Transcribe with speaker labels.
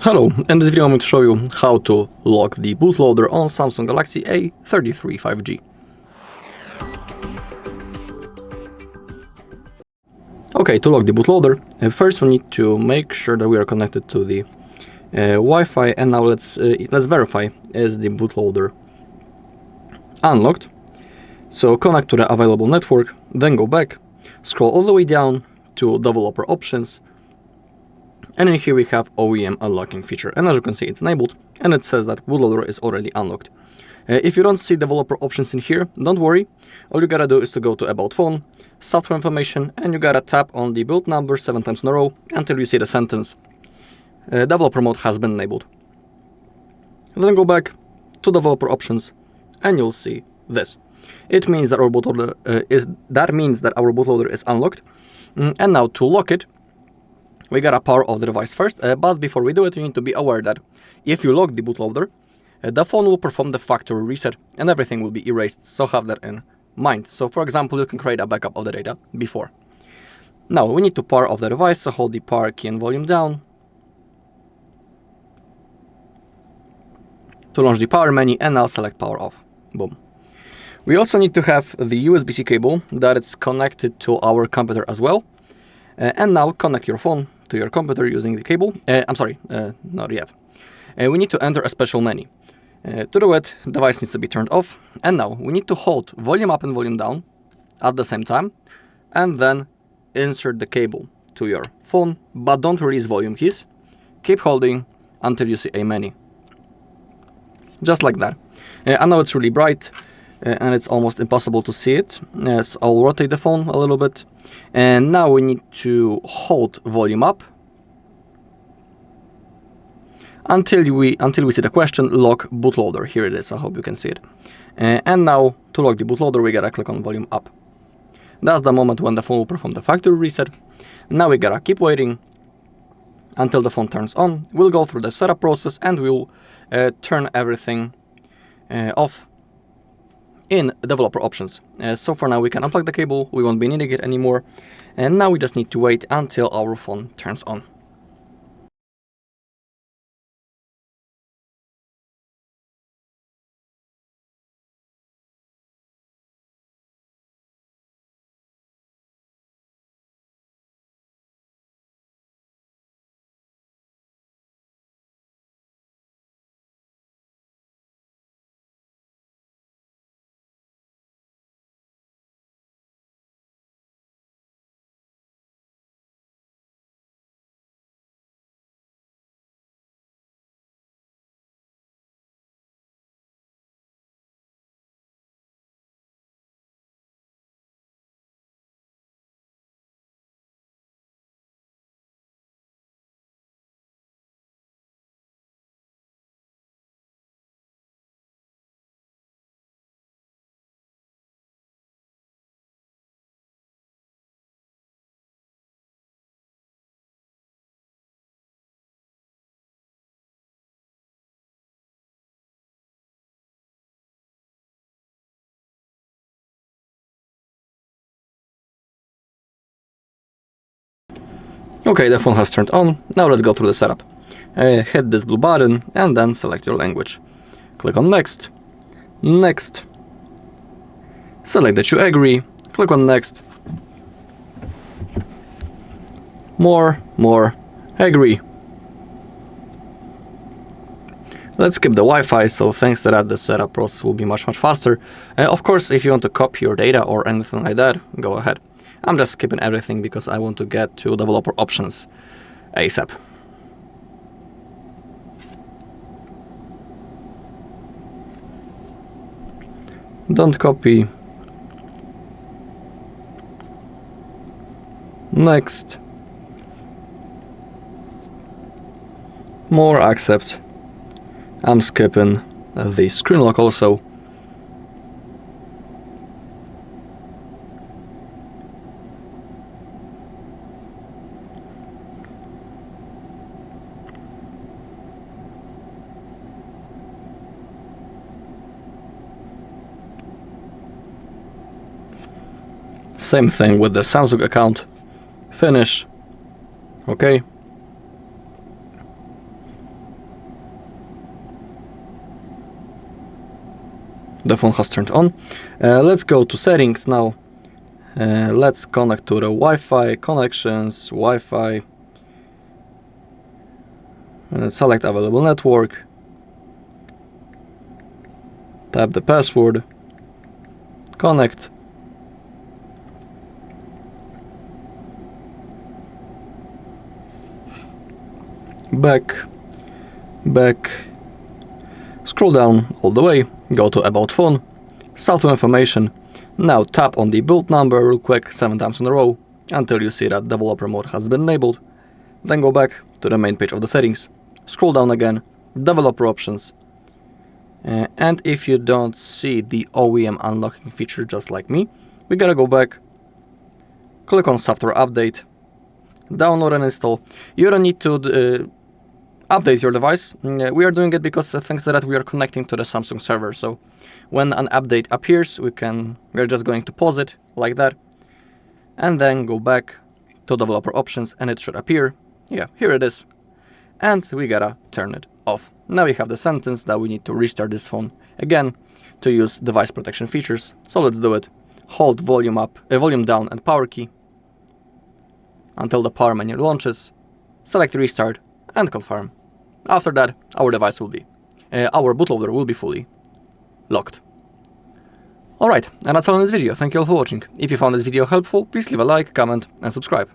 Speaker 1: Hello, in this video I'm going to show you how to lock the bootloader on Samsung Galaxy A33 5G. Okay, to lock the bootloader, first we need to make sure that we are connected to the Wi-Fi, and now let's verify is the bootloader unlocked. So connect to the available network, then go back, scroll all the way down to developer options, and in here we have OEM unlocking feature, and as you can see it's enabled and it says that bootloader is already unlocked. If you don't see developer options in here, don't worry. All you gotta do is to go to about phone, software information, and you gotta tap on the build number 7 times in a row until you see the sentence developer mode has been enabled. Then go back to developer options and you'll see this. It means that our bootloader is unlocked. And now to lock it, we gotta power off the device first, but before we do it, you need to be aware that if you lock the bootloader, the phone will perform the factory reset and everything will be erased, so have that in mind. So for example, you can create a backup of the data before. Now we need to power off the device, so hold the power key and volume down to launch the power menu, and now select power off. Boom. We also need to have the USB-C cable that is connected to our computer as well. And now connect your phone to your computer using the cable. Not yet. We need to enter a special menu. To do it, the device needs to be turned off. And now we need to hold volume up and volume down at the same time, and then insert the cable to your phone, but don't release volume keys. Keep holding until you see a menu. Just like that. I know it's really bright and it's almost impossible to see it. So I'll rotate the phone a little bit. And now we need to hold volume up until we see the question lock bootloader. Here it is. I hope you can see it. And now to lock the bootloader, we gotta click on volume up. That's the moment when the phone will perform the factory reset. Now we gotta keep waiting until the phone turns on. We'll go through the setup process and we'll turn everything off in developer options. So for now we can unplug the cable, we won't be needing it anymore, and now we just need to wait until our phone turns on. Okay, the phone has turned on. Now let's go through the setup. Hit this blue button and then select your language. Click on next, next. Select that you agree. Click on next. More, agree. Let's skip the Wi-Fi, so thanks to that the setup process will be much faster. Of course, if you want to copy your data or anything like that, go ahead. I'm just skipping everything because I want to get to developer options ASAP. Don't copy. Next. More, accept. I'm skipping the screen lock also. Same thing with the Samsung account. Finish. Okay. the phone has turned on. Let's go to settings now. Let's connect to the Wi-Fi, connections, Wi-Fi. Select available network. Tap the password. Connect. Back. Scroll down all the way, go to About Phone, start to Information. Now tap on the build number real quick 7 times in a row until you see that developer mode has been enabled. Then go back to the main page of the settings. Scroll down again, developer options. And if you don't see the OEM unlocking feature just like me, we gotta go back, click on software update, download and install. You don't need to update your device. We are doing it because thanks to that we are connecting to the Samsung server. So when an update appears, we're just going to pause it like that, and then go back to developer options, and it should appear. Yeah, here it is. And we gotta turn it off. Now we have the sentence that we need to restart this phone again to use device protection features. So let's do it. Hold volume up, volume down and power key until the power menu launches. Select restart and confirm. After that, our bootloader will be fully locked. Alright, and that's all in this video. Thank you all for watching. If you found this video helpful, please leave a like, comment and subscribe.